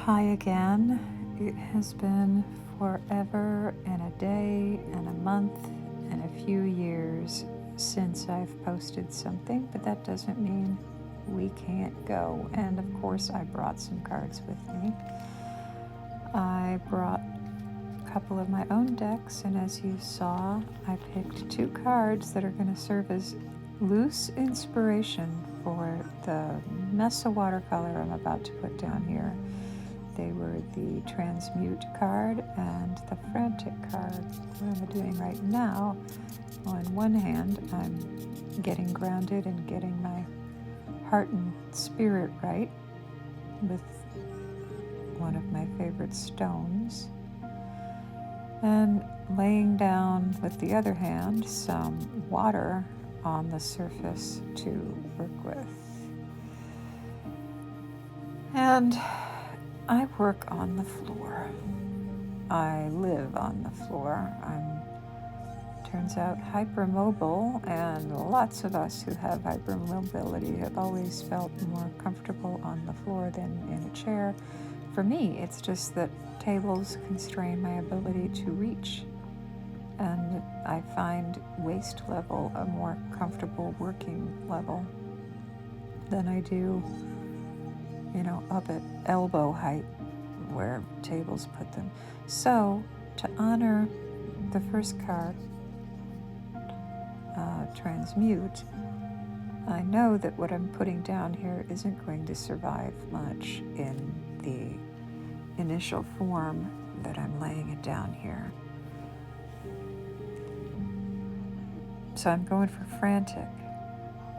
Hi again. It has been forever and a day and a month and a few years since I've posted something, but that doesn't mean we can't go. And of course, I brought some cards with me. I brought a couple of my own decks, and as you saw, I picked two cards that are going to serve as loose inspiration for the mess of watercolor I'm about to put down here. They were the Transmute card and the Frantic card. What I'm doing right now, on one hand, I'm getting grounded and getting my heart and spirit right with one of my favorite stones, and laying down with the other hand some water on the surface to work with. And I work on the floor. I live on the floor. Turns out, hypermobile, and lots of us who have hypermobility have always felt more comfortable on the floor than in a chair. For me, it's just that tables constrain my ability to reach, and I find waist level a more comfortable working level than I do, up at elbow height where tables put them. So, to honor the first card, Transmute, I know that what I'm putting down here isn't going to survive much in the initial form that I'm laying it down here. So I'm going for Frantic.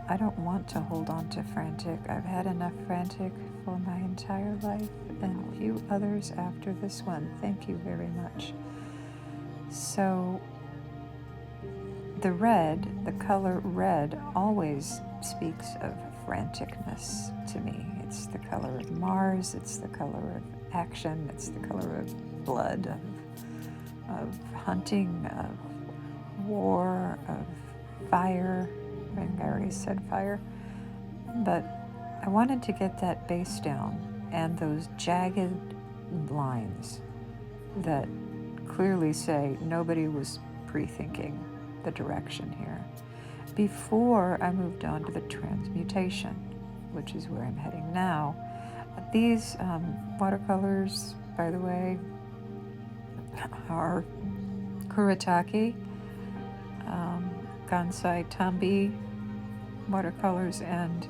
I don't want to hold on to Frantic. I've had enough Frantic for my entire life, and a few others after this one. Thank you very much. So the color red always speaks of franticness to me. It's the color of Mars, it's the color of action, it's the color of blood, of hunting, of war, of fire. I think I already said fire. But I wanted to get that base down and those jagged lines that clearly say nobody was pre-thinking the direction here before I moved on to the transmutation, which is where I'm heading now. These watercolors, by the way, are Kuretake Gansai Tambi watercolors, and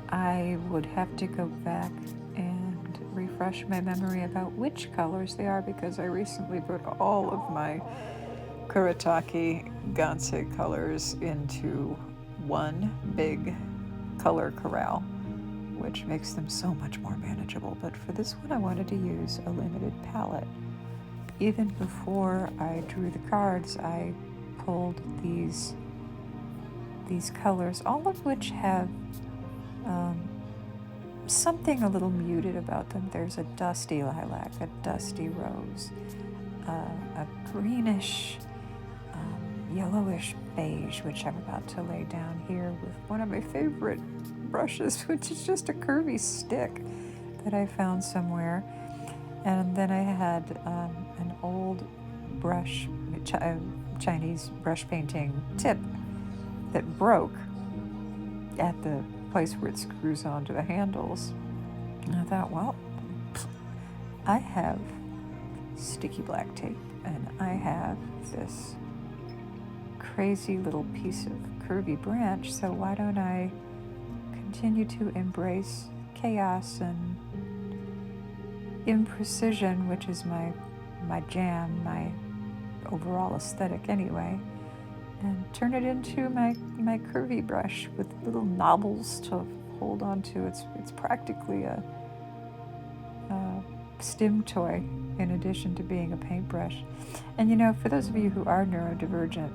I would have to go back and refresh my memory about which colors they are, because I recently put all of my Kuretake Gansai colors into one big color corral, which makes them so much more manageable. But for this one, I wanted to use a limited palette. Even before I drew the cards, I pulled these colors, all of which have something a little muted about them. There's a dusty lilac, a dusty rose, a greenish, yellowish beige, which I'm about to lay down here with one of my favorite brushes, which is just a curvy stick that I found somewhere. And then I had an old brush, Chinese brush painting tip that broke at the place where it screws onto the handles. And I thought, well, I have sticky black tape, and I have this crazy little piece of curvy branch, so why don't I continue to embrace chaos and imprecision, which is my jam, my overall aesthetic anyway, and turn it into my curvy brush with little knobbles to hold on to. It's practically a stim toy in addition to being a paintbrush. And for those of you who are neurodivergent,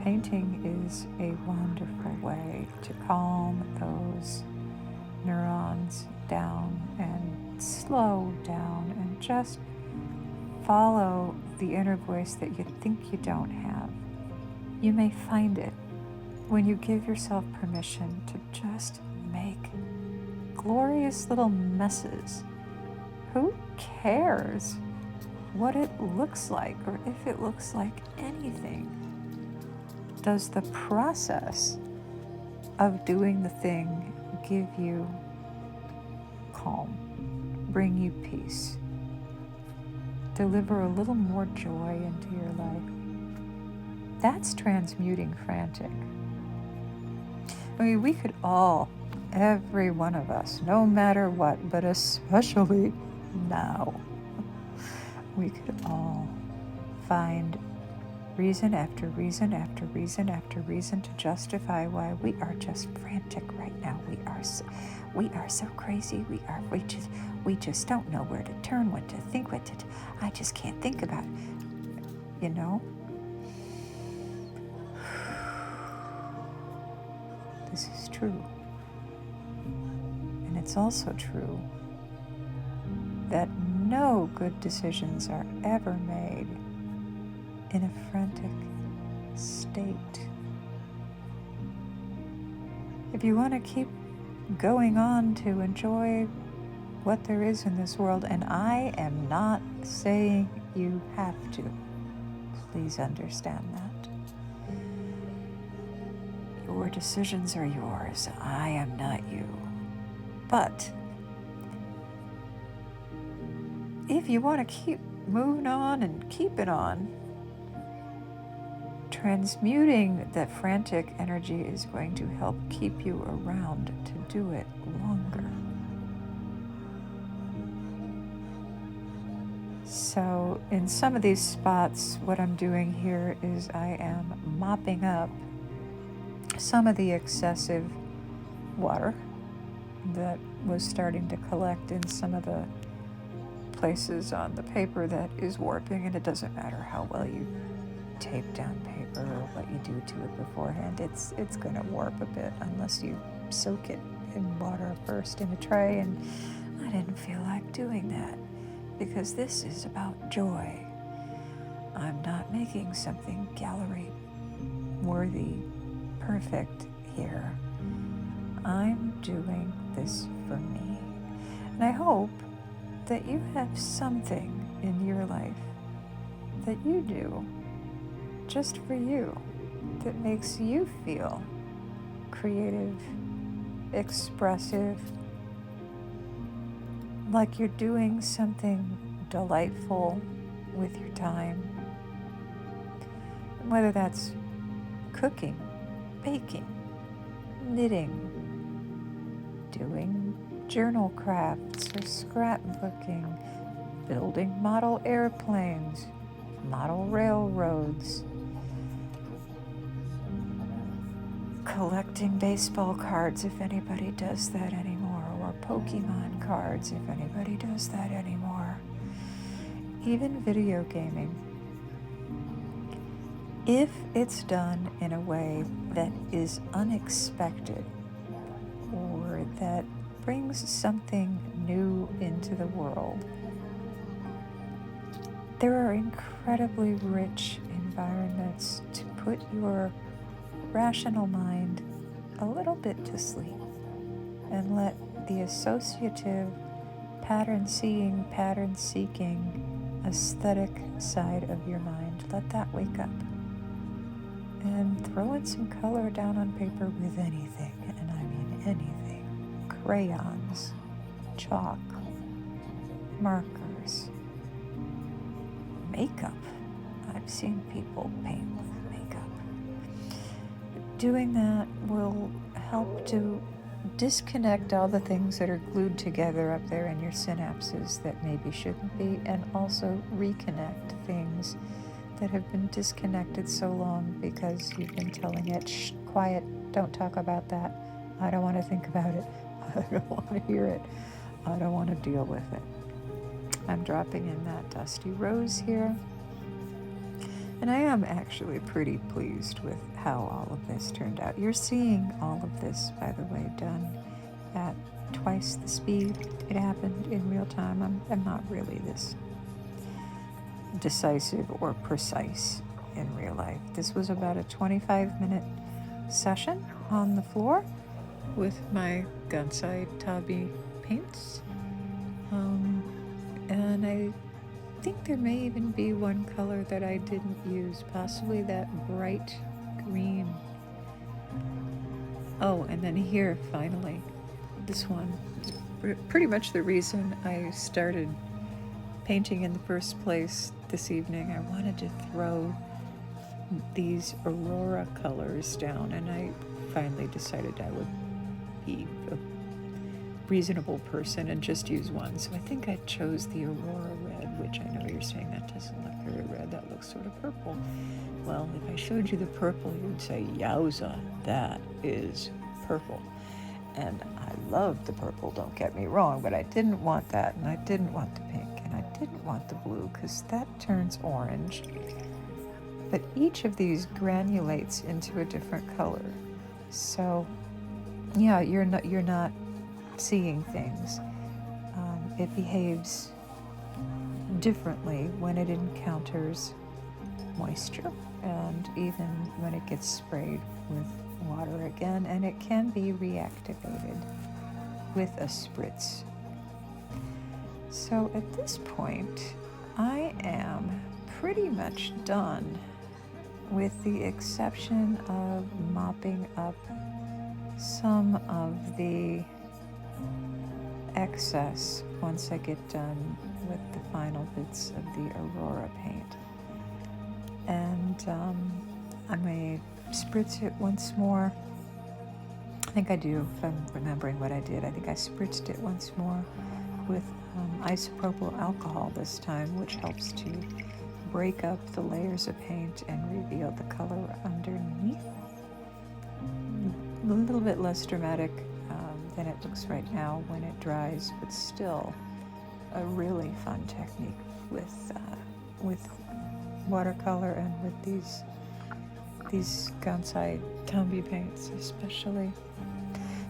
painting is a wonderful way to calm those neurons down and slow down and just follow the inner voice that you think you don't have. You may find it when you give yourself permission to just make glorious little messes. who cares what it looks like or if it looks like anything? Does the process of doing the thing give you calm, bring you peace, deliver a little more joy into your life? That's transmuting Frantic. I mean, we could all, every one of us, no matter what, but especially now, we could all find reason after reason after reason after reason to justify why we are just frantic right now. We are so crazy. We just don't know where to turn, what to think, I just can't think about it. You know? This is true. And it's also true that no good decisions are ever made in a frantic state. If you want to keep going on to enjoy what there is in this world, and I am not saying you have to, please understand that. Your decisions are yours. I am not you. But if you want to keep moving on and keep it on, transmuting that frantic energy is going to help keep you around to do it longer. So in some of these spots, what I'm doing here is I am mopping up some of the excessive water that was starting to collect in some of the places on the paper that is warping, and it doesn't matter how well you tape down paper or what you do to it beforehand, it's going to warp a bit unless you soak it in water first in a tray, and I didn't feel like doing that because this is about joy. I'm not making something gallery worthy perfect here. I'm doing this for me. And I hope that you have something in your life that you do just for you that makes you feel creative, expressive, like you're doing something delightful with your time. Whether that's cooking, baking, knitting, doing journal crafts or scrapbooking, building model airplanes, model railroads, collecting baseball cards if anybody does that anymore, or Pokemon cards if anybody does that anymore, even video gaming. If it's done in a way that is unexpected or that brings something new into the world, there are incredibly rich environments to put your rational mind a little bit to sleep and let the associative, pattern-seeing, pattern-seeking, aesthetic side of your mind, let that wake up. And throw in some color down on paper with anything, and I mean anything. Crayons, chalk, markers, makeup. I've seen people paint with makeup. Doing that will help to disconnect all the things that are glued together up there in your synapses that maybe shouldn't be, and also reconnect things that have been disconnected so long because you've been telling it, shh, quiet, don't talk about that. I don't want to think about it. I don't want to hear it. I don't want to deal with it. I'm dropping in that dusty rose here. And I am actually pretty pleased with how all of this turned out. You're seeing all of this, by the way, done at twice the speed it happened in real time. I'm not really this decisive or precise in real life. This was about a 25-minute session on the floor with my Gansai Tabi paints. And I think there may even be one color that I didn't use, possibly that bright green. Oh, and then here, finally, this one. Pretty much the reason I started painting in the first place this evening. I wanted to throw these Aurora colors down, and I finally decided I would be a reasonable person and just use one. So I think I chose the Aurora red, which I know you're saying that doesn't look very red, that looks sort of purple. Well, if I showed you the purple, you'd say, yowza, that is purple. And I love the purple, don't get me wrong, but I didn't want that, and I didn't want the pink, and I didn't want the blue, because that turns orange. But each of these granulates into a different color. So, yeah, you're not seeing things. It behaves differently when it encounters moisture, and even when it gets sprayed with water again, and it can be reactivated with a spritz. So at this point, I am pretty much done, with the exception of mopping up some of the excess once I get done with the final bits of the Aurora paint. And I may spritz it once more. I think I do, if I'm remembering what I did. I think I spritzed it once more with isopropyl alcohol this time, which helps to break up the layers of paint and reveal the color underneath. A little bit less dramatic than it looks right now when it dries, but still a really fun technique with watercolor and with these Gansai Tambi paints especially.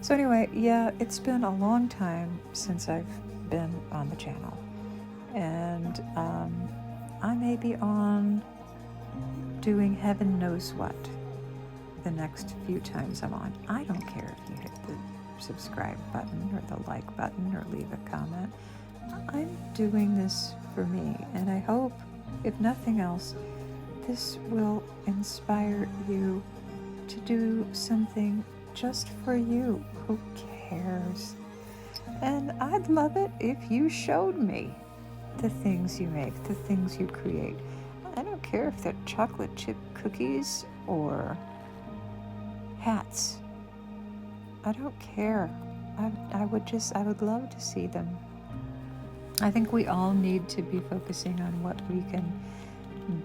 So anyway, yeah, it's been a long time since I've been on the channel, and I may be on doing heaven knows what the next few times I'm on. I don't care if you hit the subscribe button or the like button or leave a comment. I'm doing this for me, and I hope, if nothing else, this will inspire you to do something just for you. Who cares? And I'd love it if you showed me the things you make, the things you create. I don't care if they're chocolate chip cookies or hats. I don't care. I would love to see them. I think we all need to be focusing on what we can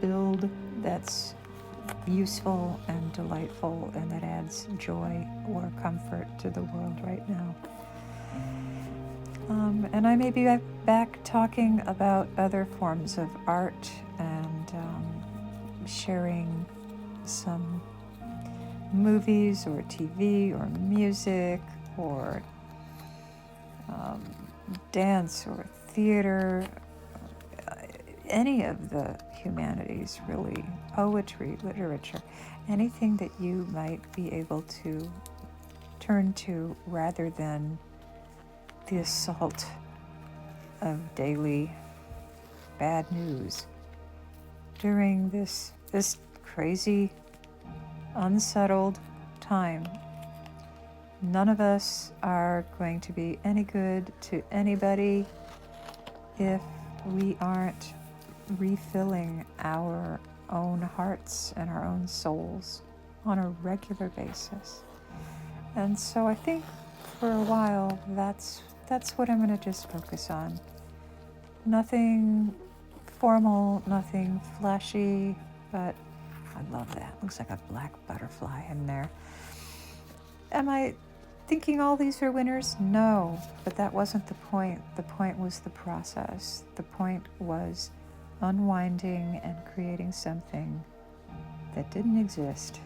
build that's useful and delightful and that adds joy or comfort to the world right now. And I may be back talking about other forms of art and sharing some movies or TV or music or dance or theater, any of the humanities really, poetry, literature, anything that you might be able to turn to rather than the assault of daily bad news during this crazy, unsettled time. None of us are going to be any good to anybody if we aren't refilling our own hearts and our own souls on a regular basis. And so I think for a while that's what I'm going to just focus on. Nothing formal, nothing flashy, but I love that. Looks like a black butterfly in there. Am I thinking all these are winners? No, but that wasn't the point. The point was the process. The point was unwinding and creating something that didn't exist